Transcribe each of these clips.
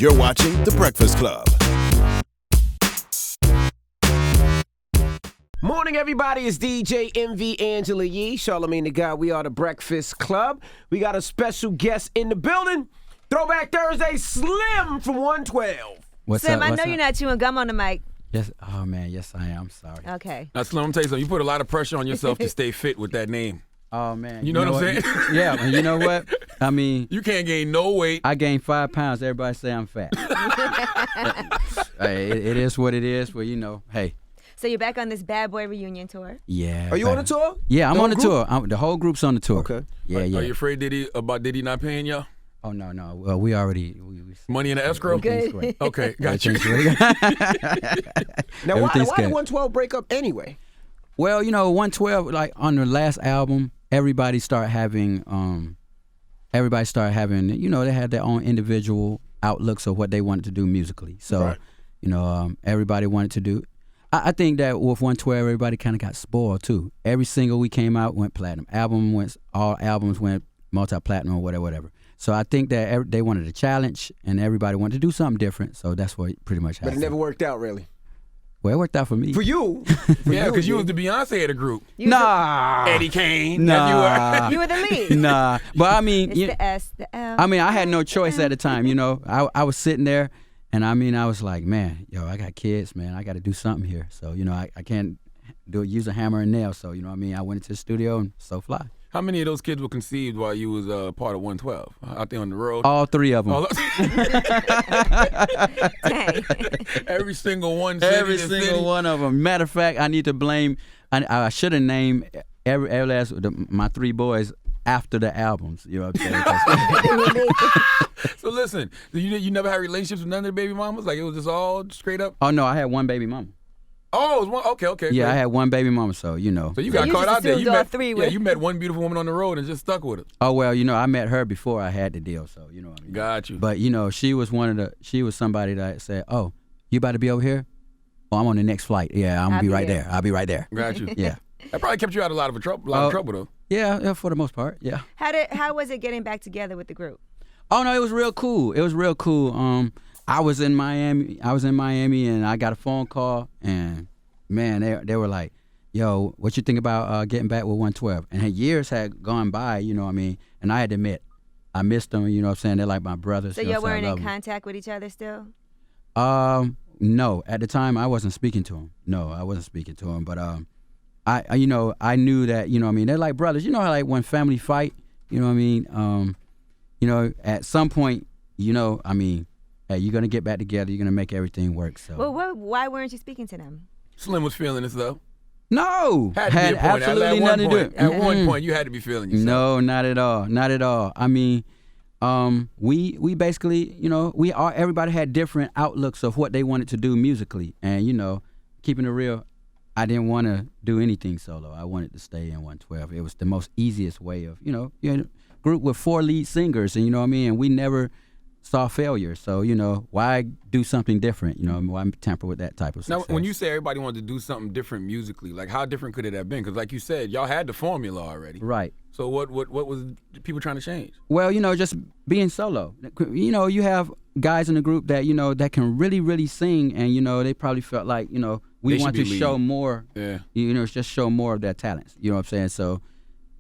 You're watching The Breakfast Club. Morning, everybody. It's DJ MV Angela Yee, Charlamagne the God. We are The Breakfast Club. We got a special guest in the building. Throwback Thursday, Slim from 112. What's Slim, up? I know you're not chewing gum on the mic. Yes. Oh man. Yes, I am. Sorry. Okay. Now, Slim, I'm tell you something. You put a lot of pressure on yourself to stay fit with that name. Oh man. You know what I'm saying? Yeah. And you know what? I mean, You can't gain no weight. I gained 5 pounds. Everybody say I'm fat. Hey, it is what it is. Well, hey. So you're back on this Bad Boy reunion tour. Yeah. Are you on the tour? Yeah, I'm The on the whole tour. The whole group's on the tour. Okay. Yeah. Are you afraid Diddy not paying y'all? Oh no. Well, we already. Money in the escrow? Everything's great. Okay, got you. Everything's great. Now, why Everything's did good. 112 break up anyway? Well, 112, like on the last album, everybody started having, they had their own individual outlooks of what they wanted to do musically. So, Right. everybody wanted to do. I think that with 112, everybody kind of got spoiled too. Every single we came out went platinum. All albums went multi-platinum or whatever. So I think that they wanted a challenge, and everybody wanted to do something different. So that's what pretty much But happened. it never worked out, really. Well, it worked out for me. For you. Yeah, because you was the Beyonce of the group. Nah. Eddie Kane. Nah. You were the lead. Nah. But I mean, It's the S, the L. I had no choice at the time, I was sitting there, and I was like, man, I got kids, man. I got to do something here. So, I can't use a hammer and nail. So, I went into the studio and so fly. How many of those kids were conceived while you was part of 112? Out there on the road? All 3 of them. Dang. Every single one. Every city. single one of them. Matter of fact, I need to blame, I should have named every last, my 3 boys after the albums. You know what I'm saying? So listen, you never had relationships with none of the baby mamas? Like it was just all straight up? Oh, no, I had 1 baby mama. Oh, it was one. Okay. Yeah, great. I had 1 baby mama, so, So you got you caught just out there. assumed You all met 3 Yeah, were- you met one beautiful woman on the road and just stuck with it. Oh, well, I met her before I had the deal, so, what I mean? Got you. But, she was somebody that said, oh, you about to be over here? Oh, I'm on the next flight. Yeah, I'm going to be right there. I'll be right there. Got you. Yeah. That probably kept you out of a lot of trouble though. Yeah, for the most part, yeah. How was it getting back together with the group? Oh, no, it was real cool. I was in Miami, and I got a phone call, and, man, they were like, yo, what you think about getting back with 112? And years had gone by, and I had to admit, I missed them, they're like my brothers. So y'all weren't in contact with each other still? No, at the time I wasn't speaking to him. No, I wasn't speaking to him, but I knew that, they're like brothers. You know how like when family fight, at some point, hey, you're going to get back together, you're going to make everything work. So. Well, why weren't you speaking to them? Slim was feeling this though. No, Had to be a point. absolutely nothing to do. At one point, you had to be feeling yourself. No, not at all. Not at all. We basically, everybody had different outlooks of what they wanted to do musically. And, keeping it real, I didn't want to do anything solo. I wanted to stay in 112. It was the most easiest way of, you had a group with 4 lead singers, and and we never saw failure. So, why do something different? Why tamper with that type of success? Now, when you say everybody wanted to do something different musically, like how different could it have been? Because like you said, y'all had the formula already. Right. So what was people trying to change? Well, just being solo. You have guys in the group that, that can really, really sing, and, they probably felt like, we They want should to be show leading. more, just show more of their talents. You know what I'm saying? So,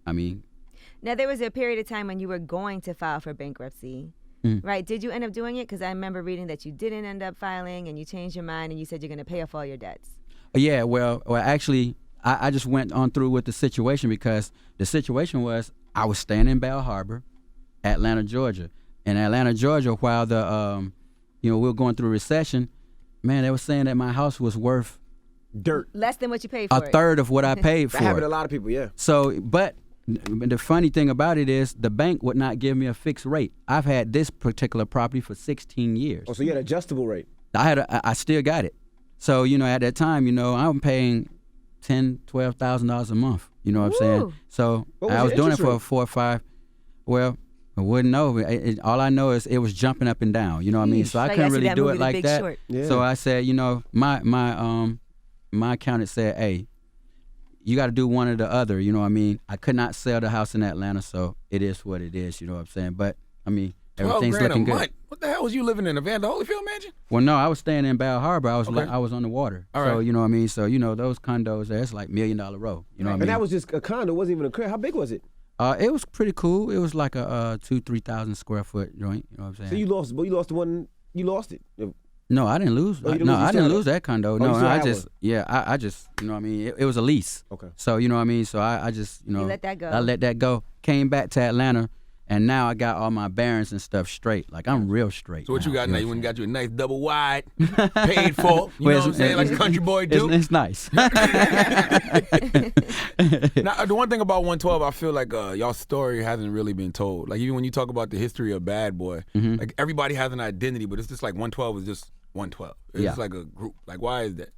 Now, there was a period of time when you were going to file for bankruptcy, right? Did you end up doing it? Because I remember reading that you didn't end up filing and you changed your mind and you said you're going to pay off all your debts. Yeah, well, actually, I just went on through with the situation because the situation was I was staying in Bell Harbor, Atlanta, Georgia. In Atlanta, Georgia, while we were going through a recession, man, they were saying that my house was worth Dirt. Less than what you paid for a third of what I paid for. That happened to a lot of people, yeah. So, but the funny thing about it is the bank would not give me a fixed rate. I've had this particular property for 16 years. Oh, so you had an adjustable rate. I still got it. So, at that time, I'm paying $10,000-$12,000 a month. You know what I'm saying? So I was doing it for 4 or 5. Well, I wouldn't know. All I know is it was jumping up and down. You know what I mean? So I Like couldn't I see really that do movie, it The like Big that. Short. Yeah. So I said, my accountant said, hey, you got to do one or the other. You know what I mean? I could not sell the house in Atlanta, so it is what it is. You know what I'm saying? But I mean, everything's $12,000 looking a good. month. the hell was you living in, a Vander Holyfield mansion? Well, no, I was staying in Bal Harbor. I was Okay. I was on the water. All So right. you know what I mean. So those condos there, it's like $1 million row. You know what I mean. And that was just a condo. It wasn't even a crib. How big was it? It was pretty cool. It was like a 2,000-3,000 square foot joint. You know what I'm saying? So you lost, but you lost the one. You lost it. No, I didn't lose. Oh, you didn't No, lose, you I still didn't had lose that condo. you No, still I had just, one. yeah, I just, you know what I mean? It was a lease. Okay. So, you know what I mean? So I just, you know. You let that go. I let that go. Came back to Atlanta, and now I got all my bearings and stuff straight. Like, I'm real straight. So what you got know now? You what went I'm and got you a nice double wide, paid for. You Well, know what I'm saying? Like a country boy do. It's nice. Now, the one thing about 112, I feel like y'all story hasn't really been told. Like even when you talk about the history of Bad Boy, Mm-hmm. like everybody has an identity, but it's just like 112 is just 112. It's Yeah. just like a group. Like why is that?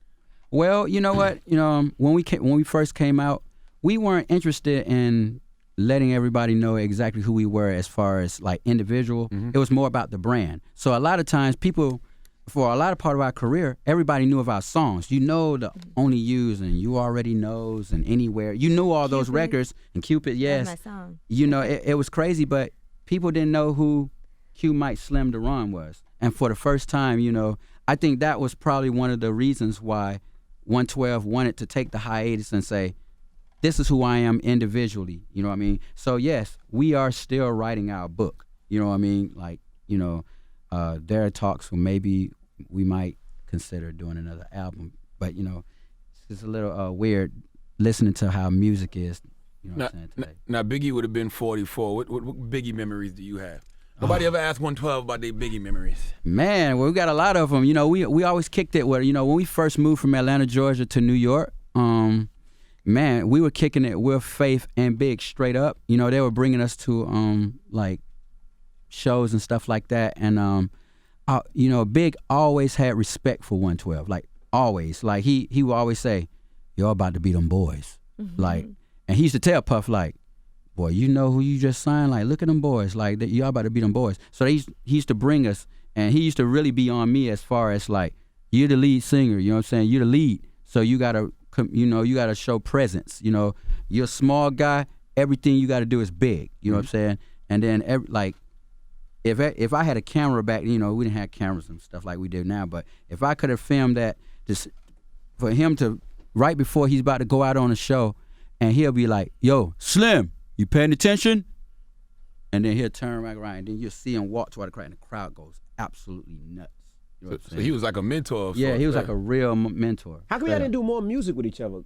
Well, you know what? You know, when we first came out, we weren't interested in letting everybody know exactly who we were as far as like individual. It was more about the brand. So a lot of times people, for a lot of part of our career, everybody knew of our songs. You know the Only Yous and You Already Knows and Anywhere. You knew all those Cupid. records and Cupid, yes. That's my song. You know, it was crazy, but people didn't know who Q Mike Slim Deron was. And for the first time, you know, I think that was probably one of the reasons why 112 wanted to take the hiatus and say, this is who I am individually. You know what I mean? So yes, we are still writing our book. You know what I mean? Like, you know, there are talks where maybe we might consider doing another album. But, you know, it's just a little weird listening to how music is. You know what I'm saying today. Now Biggie would have been 44. What Biggie memories do you have? Nobody ever asked 112 about their Biggie memories. Man, well, we got a lot of them. You know, we always kicked it with, you know, when we first moved from Atlanta, Georgia to New York, man, we were kicking it with Faith and Big straight up. You know, they were bringing us to like shows and stuff like that. And you know, Big always had respect for 112, like always. Like he would always say, "You're about to be them boys." Like, and he used to tell Puff like, "Boy, you know who you just signed? Like, look at them boys. Like, y'all about to be them boys." So he used to bring us, and he used to really be on me as far as like, you're the lead singer. You know what I'm saying? You're the lead, so you gotta, you know, you gotta show presence. You know, you're a small guy. Everything you gotta do is big. You know what I'm saying? And then like, if I had a camera back, you know, we didn't have cameras and stuff like we do now, but if I could have filmed that, just for him to right before he's about to go out on a show, and he'll be like, "Yo, Slim, you paying attention?" And then he'll turn back around, and then you'll see him walk toward the crowd, and the crowd goes absolutely nuts. You know what I'm So saying? he was like a mentor. Of Yeah, sorts. he was like a real mentor. How come y'all didn't do more music with each other?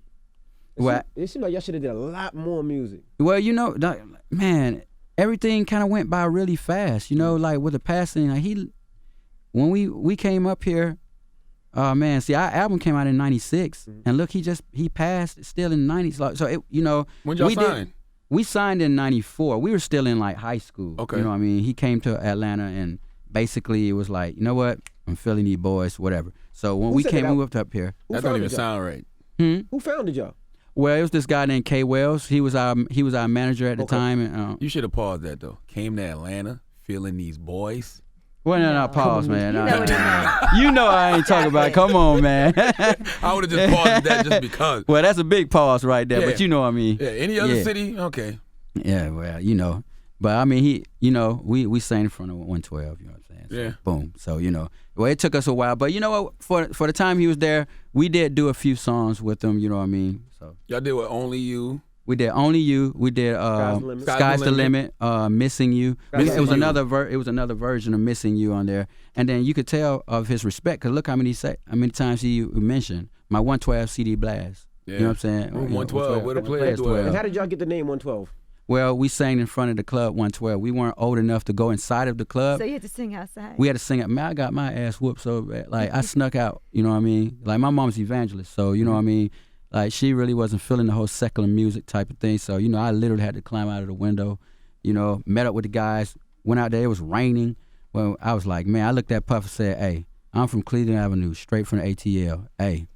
It seemed like y'all should have did a lot more music. Well, you know, man, everything kind of went by really fast. You know, like with the passing, like when we came up here, man, see, our album came out in '96, and look, he passed still in the '90s. Like, so it, you know, When y'all signed? We signed in '94. We were still in like high school. Okay. You know what I mean? He came to Atlanta, and basically it was like, you know what? I'm feeling these boys, whatever. So when Who we set came, it we up? moved up here. That don't even founded y'all? sound right. Who founded y'all? Well, it was this guy named K. Wells. He was our manager at the Okay. time. And, You should have paused that though. Came to Atlanta, feeling these boys. well, no, No. pause, man. You know what he meant. You know I ain't talking about. Come on, man. I would have just paused that just because. Well, that's a big pause right there, Yeah. but you know what I mean. Yeah, any other Yeah. city? Okay. Yeah, well, you know. But I mean, you know, we sang in front of 112, you know what I'm saying? So, Yeah. boom. So, you know, well, it took us a while, but you know what? For the time he was there, we did do a few songs with him, you know what I mean? So Y'all did what? Only You. we did Only You. We did Sky's the Limit. Sky's the Limit. Missing You. Sky's It the was Limit. another version of Missing You on there, and then you could tell of his respect because look how many times he mentioned my 112 CD blast. Yeah. You know what I'm saying? Room You know, 112, where the players dwell. And how did y'all get the name 112? Well, we sang in front of the club 112. We weren't old enough to go inside of the club. So you had to sing outside. We had to sing it. Man, I got my ass whooped so bad. Like, I snuck out, you know what I mean? Like, my mom's evangelist, so, you know what I mean? Like, she really wasn't feeling the whole secular music type of thing. So, you know, I literally had to climb out of the window, you know, met up with the guys, went out there. It was raining. Well, I was like, man, I looked at Puff and said, hey, I'm from Cleveland Avenue, straight from the ATL. Hey,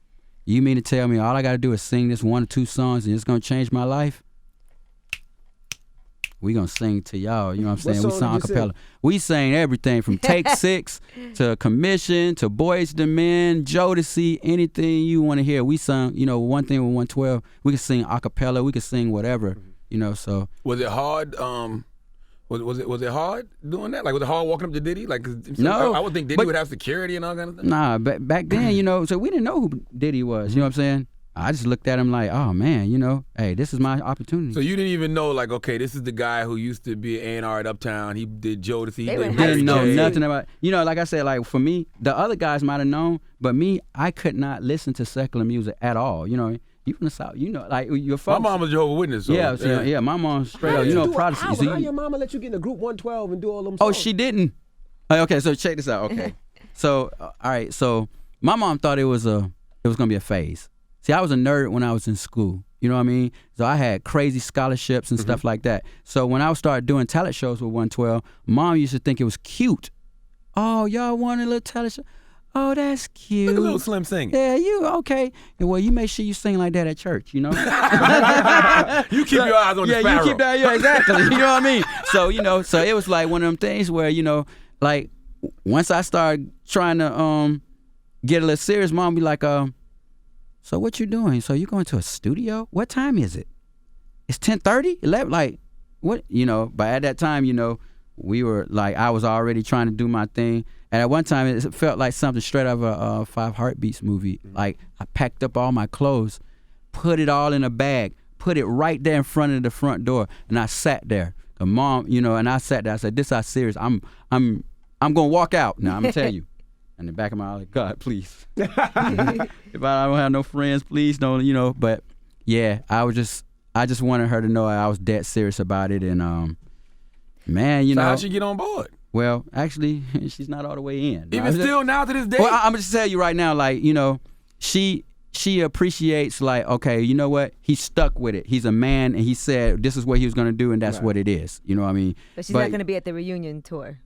you mean to tell me all I got to do is sing this 1 or 2 songs and it's going to change my life? We gonna sing to y'all, you know what I'm saying? What We song sang did you acapella. We sang everything from Take 6 to Commission to Boys to Men, Jodeci, anything you want to hear. We sung, you know, one thing with 112, we could sing acapella, we could sing whatever, you know, so. Was it hard? Was it hard doing that? Like, was it hard walking up to Diddy? Like, 'cause No, I would think Diddy would have security and all kind of stuff. Nah, back then, so we didn't know who Diddy was. You know what I'm saying? I just looked at him like, oh man, hey, this is my opportunity. So you didn't even know, like, okay, this is the guy who used to be A&R at Uptown. He did Jodeci. He did Mary Didn't know J. nothing about. Like I said, like for me, the other guys might have known, but me, I could not listen to secular music at all. You from the South, like your folks. My mom was Jehovah's Witness. So, yeah, my mom straight up, Protestant. How your mama let you get in the group 112 and do all them songs? Oh, she didn't. Okay, so check this out. Okay, so all right, so my mom thought it was gonna be a phase. See, I was a nerd when I was in school. You know what I mean? So I had crazy scholarships and stuff like that. So when I started doing talent shows with 112, Mom used to think it was cute. Oh, y'all want a little talent show? Oh, that's cute. Look at little Slim singing. Yeah, you okay? Well, you make sure you sing like that at church. You keep your eyes on the sparrow. Yeah, you keep that. Yeah, exactly. You know what I mean? So, so it was like one of them things where like once I started trying to get a little serious, Mom be like, so what you doing? So you going to a studio? What time is it? It's 10:30, 11. Like what? But at that time, we were like, I was already trying to do my thing. And at one time, it felt like something straight out of a 5 Heartbeats movie. Like I packed up all my clothes, put it all in a bag, put it right there in front of the front door, and I sat there. And Mom, and I sat there. I said, "This is serious. I'm gonna walk out now. I'm gonna tell you." In the back of my eye, like, God, please. If I don't have no friends, please don't. But yeah, I just wanted her to know I was dead serious about it, and man, so how'd she get on board? Well, actually, she's not all the way in. Even still now to this day? Well, I'm just tell you right now, like, she appreciates, like, okay, you know what? He stuck with it. He's a man, and he said this is what he was going to do, and that's what it is. You know what I mean? But she's not going to be at the reunion tour.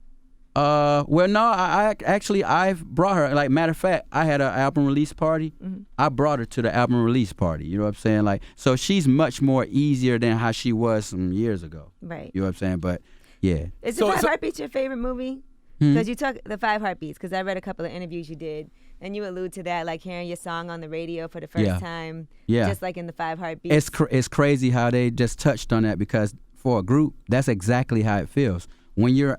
Well, no, I've brought her. Like, matter of fact, I had an album release party. Mm-hmm. I brought her to the album release party. You know what I'm saying? Like, so she's much more easier than how she was some years ago. Right. You know what I'm saying? But yeah. Is the 5 Heartbeats your favorite movie? Because you took the 5 Heartbeats. Because I read a couple of interviews you did, and you allude to that, like hearing your song on the radio for the first time. Yeah. Just like in the 5 Heartbeats. It's crazy how they just touched on that, because for a group, that's exactly how it feels. When you're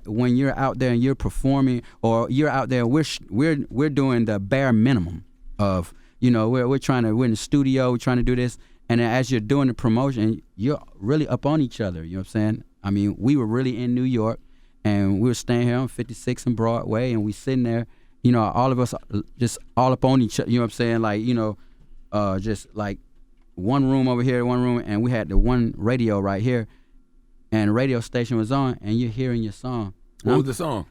out there and you're performing, or you're out there, we're doing the bare minimum of, we're in the studio, we're trying to do this, and then as you're doing the promotion, you're really up on each other. You know what I'm saying? I mean, we were really in New York, and we were staying here on 56 and Broadway, and we sitting there, all of us just all up on each other. You know what I'm saying? Like, just like one room over here, one room, and we had the one radio right here. And the radio station was on, and you're hearing your song. What was the song?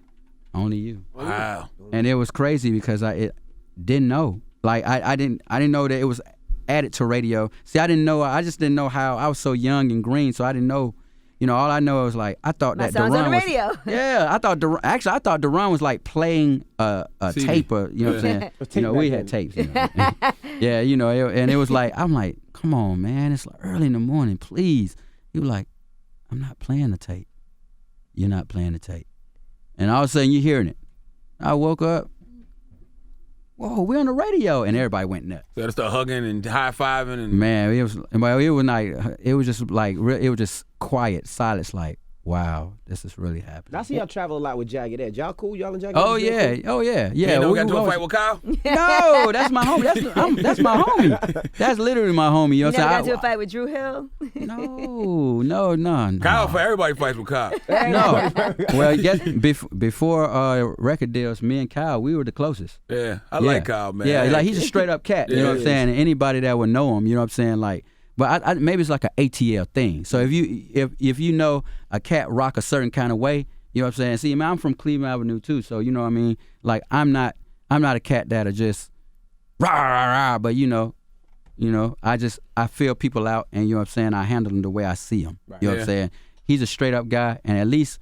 Only You. Wow. And it was crazy because I didn't know. Like I didn't know that it was added to radio. See, I just didn't know how. I was so young and green, so I didn't know. All I know was like I thought my that son's Duran on the was. radio. Yeah, I thought Duran was like playing a tape. You know what I'm saying? We had tapes. Yeah, and it was like I'm like, come on, man, it's like early in the morning, please. He was like, I'm not playing the tape. You're not playing the tape. And all of a sudden you're hearing it. I woke up. Whoa, we're on the radio, and everybody went nuts. So they started hugging and high-fiving and man, it was just quiet silence, like, wow, this is really happening. I see y'all travel a lot with Jagged Edge. Y'all cool? Y'all and Jagged Oh Edge? yeah, oh yeah, yeah. You got into a fight with Kyle? No, that's my homie. That's my homie. That's literally my homie. You know You what never I'm got saying? into a fight with Drew Hill? No. Kyle, for everybody fights with Kyle. No. Well, before record deals, me and Kyle, we were the closest. Yeah, I like Kyle, man. Yeah, like he's a straight up cat. You know what I'm saying? And anybody that would know him, you know what I'm saying? Like, but I maybe it's like an ATL thing. So if you know a cat rock a certain kind of way, you know what I'm saying? See, I'm from Cleveland Avenue too, so you know what I mean? Like I'm not a cat that'll just rah rah rah, but I feel people out, and you know what I'm saying? I handle them the way I see them. Right. You know what I'm saying? He's a straight up guy, and at least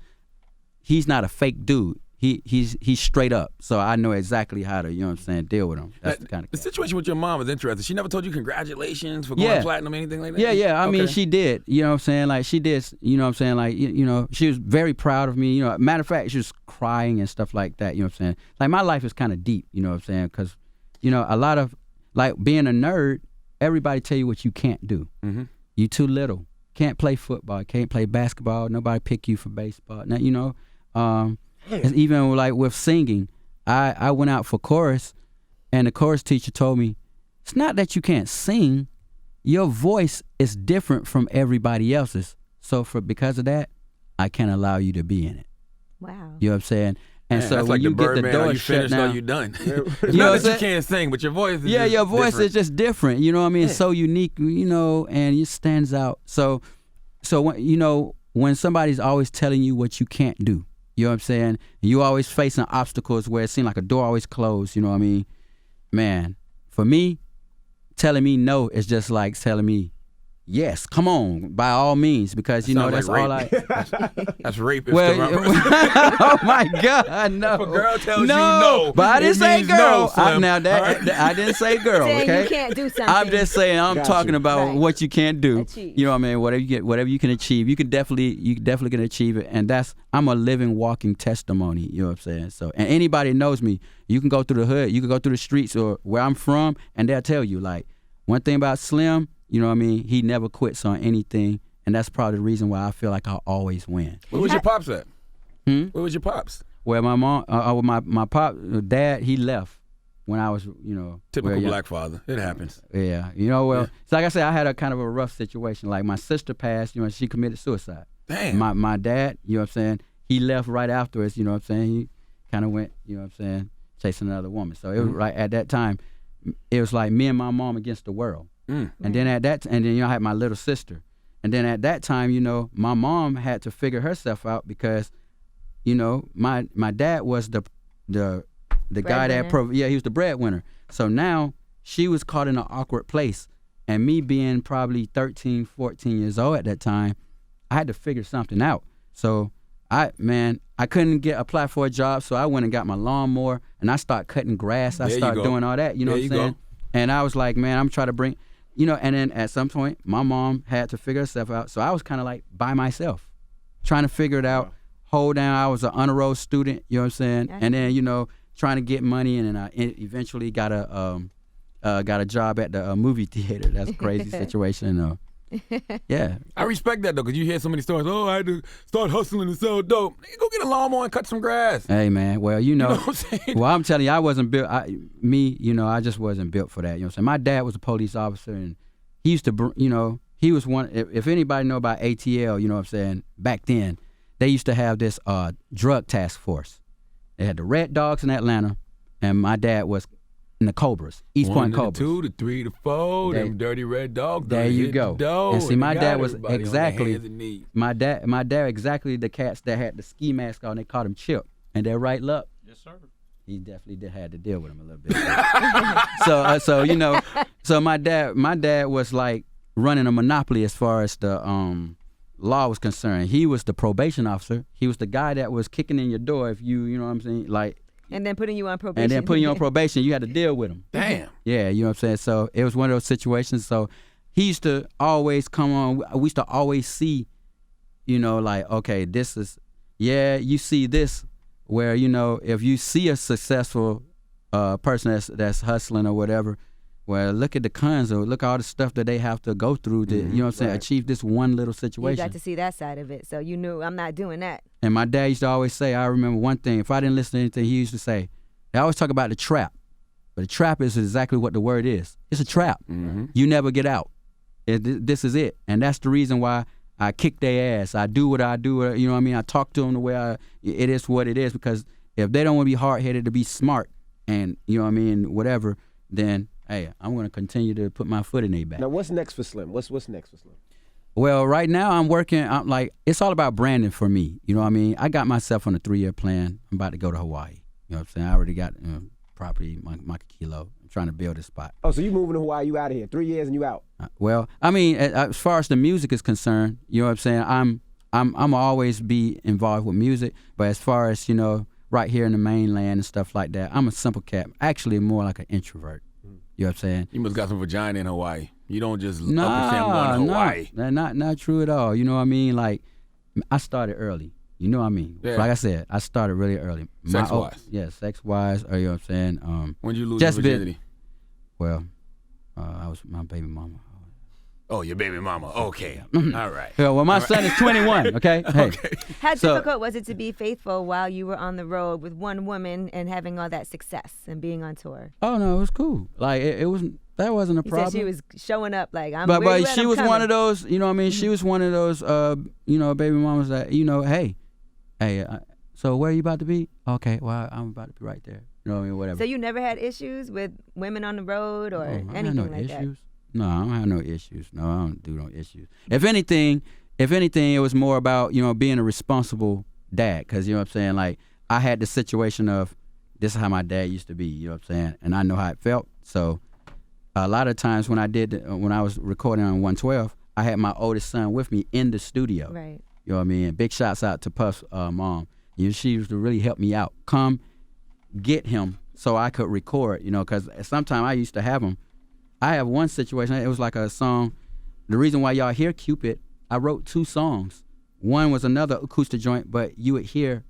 he's not a fake dude. He's straight up, so I know exactly how to, you know what I'm saying, deal with him. That's the kind of the situation with your mom is interesting. She never told you congratulations for going platinum, anything like that? Yeah. I mean, she did. You know what I'm saying? Like she did. You know what I'm saying? Like she was very proud of me. Matter of fact, she was crying and stuff like that. You know what I'm saying? Like my life is kind of deep. You know what I'm saying? Because a lot of like being a nerd, everybody tell you what you can't do. Mm-hmm. You too little. can't play football, can't play basketball. Nobody pick you for baseball. Now, you know, even like with singing, I went out for chorus, and the chorus teacher told me, it's not that you can't sing, your voice is different from everybody else's. So because of that, I can't allow you to be in it. Wow. You know what I'm saying? And Man, so that's when like you the get the Birdman, door are you shut finished down, or you done? It's know not what I'm that you saying? can't sing, but your voice is just your voice different. is just different. You know what I mean? It's so unique, you know, and it stands out. So when, you know, when somebody's always telling you what you can't do, you know what I'm saying? And you always facing obstacles where it seems like a door always closed, you know what I mean? Man, for me, telling me no is just like telling me, yes, come on, by all means, because you know that's like all I. That's rape. Well, oh my God, no. If a girl tells you no, no, but I didn't it say means girl. no, Slim. I didn't say girl. Saying Okay, you can't do something. I'm just saying I'm Got talking you. about Right. what you can't do. Achieve. You know what I mean? Whatever you can achieve, you definitely can achieve it, and I'm a living, walking testimony. You know what I'm saying? So, and anybody that knows me, you can go through the hood, you can go through the streets or where I'm from, and they'll tell you like one thing about Slim. You know what I mean? He never quits on anything, and that's probably the reason why I feel like I'll always win. Where was your pops at? Hmm? Where was your pops? Where my mom, my dad, he left when I was, you know, Typical young. black father. It happens. Yeah, you know, well, so like I said, I had a kind of a rough situation. Like my sister passed, you know, she committed suicide. Damn. My dad, you know what I'm saying, he left right afterwards, you know what I'm saying, he kind of went, you know what I'm saying, chasing another woman. So it was right at that time, it was like me and my mom against the world. And then you know, I had my little sister. And then at that time, you know, my mom had to figure herself out because, you know, my dad was the guy that he was the breadwinner. So now she was caught in an awkward place. And me being probably 13, 14 years old at that time, I had to figure something out. So I couldn't apply for a job, so I went and got my lawnmower and I started cutting grass. I started doing all that, you know what I'm saying? And I was like, man, I'm trying to bring, you know, and then at some point, my mom had to figure herself out. So I was kind of like by myself, trying to figure it out, hold down. I was an honor roll student, you know what I'm saying? And then, you know, trying to get money, and then I eventually got a job at the movie theater. That's a crazy situation. Yeah. I respect that, though, because you hear so many stories. Oh, I had to start hustling and sell dope. Nigga, go get a lawnmower and cut some grass. Hey, man. Well, you know what I'm saying? well, I'm telling you, I wasn't built. I just wasn't built for that. You know what I'm saying? My dad was a police officer, and he used to, you know, he was one. If anybody know about ATL, you know what I'm saying? Back then, they used to have this drug task force. They had the Red Dogs in Atlanta, and my dad was in the Cobras, East Point Cobras. 1 to 2 to 3 to 4, them dirty red dogs. There you go. And see, my dad was exactly my my dad exactly the cats that had the ski mask on. They called him Chip, and that right luck. Yes, sir. He definitely had to deal with him a little bit. So you know, so my dad was like running a monopoly as far as the law was concerned. He was the probation officer. He was the guy that was kicking in your door if you know what I'm saying, like. And then putting you on probation. And then putting you on probation, you had to deal with him. Damn. Yeah, you know what I'm saying? So it was one of those situations. So he used to always come on. We used to always see, you know, like, okay, this is, you see this where, you know, if you see a successful person that's hustling or whatever, well, look at the cons or look at all the stuff that they have to go through to, you know what I'm saying, achieve this one little situation. You got to see that side of it. So you knew, I'm not doing that. And my dad used to always say, I remember one thing, if I didn't listen to anything, he used to say, they always talk about the trap. But the trap is exactly what the word is. It's a trap. You never get out. This is it. And that's the reason why I kick their ass. I do what I do. You know what I mean? I talk to them the way it is what it is. Because if they don't want to be hard-headed, to be smart and, you know what I mean, whatever, then, hey, I'm going to continue to put my foot in their back. Now, what's next for Slim? What's next for Slim? Well, right now I'm like, it's all about branding for me. You know what I mean? I got myself on a 3-year plan. I'm about to go to Hawaii. You know what I'm saying? I already got property, my kilo. I'm trying to build a spot. Oh, so you moving to Hawaii, you out of here. 3 years and you out. Well, I mean, as far as the music is concerned, you know what I'm saying? I'm always be involved with music, but as far as, you know, right here in the mainland and stuff like that, I'm a simple cat. Actually more like an introvert. You know what I'm saying? You must got some vagina in Hawaii. You don't just up and say I'm going to Hawaii. Not true at all. You know what I mean? Like, I started early. You know what I mean? Yeah. Like I said, I started really early. Sex-wise. Yeah, sex-wise, or you know what I'm saying? When did you lose your virginity? Well, I was my baby mama. Oh, your baby mama. Okay. All right. Yeah, well, my son is 21, okay? Hey. How So- difficult was it to be faithful while you were on the road with one woman and having all that success and being on tour? Oh, no, it was cool. Like, it wasn't, that wasn't a You problem. said she was showing up like, I'm But where you at? she I'm was one coming. of those, you know what I mean? She was one of those, baby mamas that, hey, so where you about to be? Okay, well, I'm about to be right there. You know what I mean? Whatever. So you never had issues with women on the road or I don't have anything no like that? issues. No, I don't have no issues. No, I don't do no issues. If anything, it was more about, being a responsible dad. Because, you know what I'm saying? Like, I had the situation of, this is how my dad used to be, you know what I'm saying? And I know how it felt. So a lot of times when I was recording on 112, I had my oldest son with me in the studio. Right. You know what I mean? Big shouts out to Puff's mom. She used to really help me out. Come get him so I could record, because sometimes I used to have him. I have one situation, it was like a song, the reason why y'all hear Cupid, I wrote 2 songs. One was another acoustic joint, but you would hear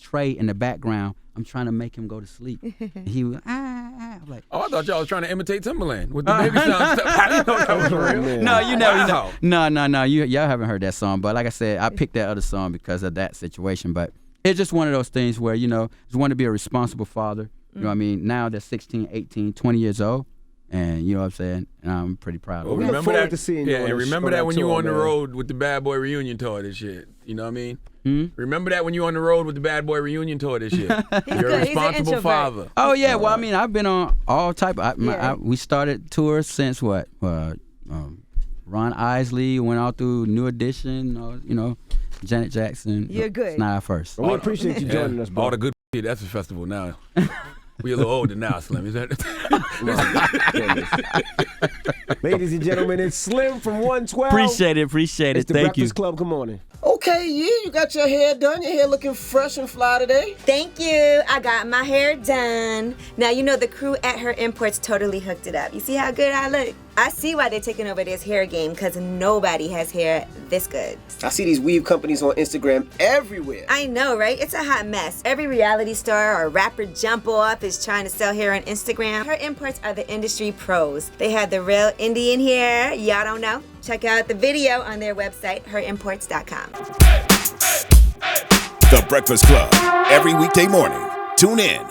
Trey in the background. I'm trying to make him go to sleep. And he was, I'm like, Oh, I thought y'all was trying to imitate Timberland with the baby sound stuff. I didn't know that was real. no, you never, Wow. no, y'all haven't heard that song. But like I said, I picked that other song because of that situation. But it's just one of those things where, just want to be a responsible father. You know what I mean? Now they're 16, 18, 20 years old. And you know what I'm saying? And I'm pretty proud of Well, it. look forward to seeing you Yeah, on and the- remember on that that when you tour, were on the man. road with the Bad Boy reunion tour this shit. You know what I mean? Hmm? Remember that when you were on the road with the Bad Boy reunion tour this year. You're good. a He's an responsible introvert. father. Oh, yeah. Well, I mean, I've been on all type. Yeah. We started tours since what? Ron Isley went out through New Edition, Janet Jackson. You're good. It's not our first. Well, we appreciate you joining us, bro. All the good shit, that's a festival now. We a little older now, Slim. Is that? Ladies and gentlemen, it's Slim from 112. Appreciate it. It's the Thank you. Breakfast Club. Good morning. Okay, you got your hair done. Your hair looking fresh and fly today. Thank you. I got my hair done. Now, the crew at Her Imports totally hooked it up. You see how good I look? I see why they're taking over this hair game, because nobody has hair this good. I see these weave companies on Instagram everywhere. I know, right? It's a hot mess. Every reality star or rapper jump off is trying to sell hair on Instagram. Her Imports are the industry pros. They have the real Indian hair. Y'all don't know? Check out the video on their website, herimports.com. The Breakfast Club. Every weekday morning. Tune in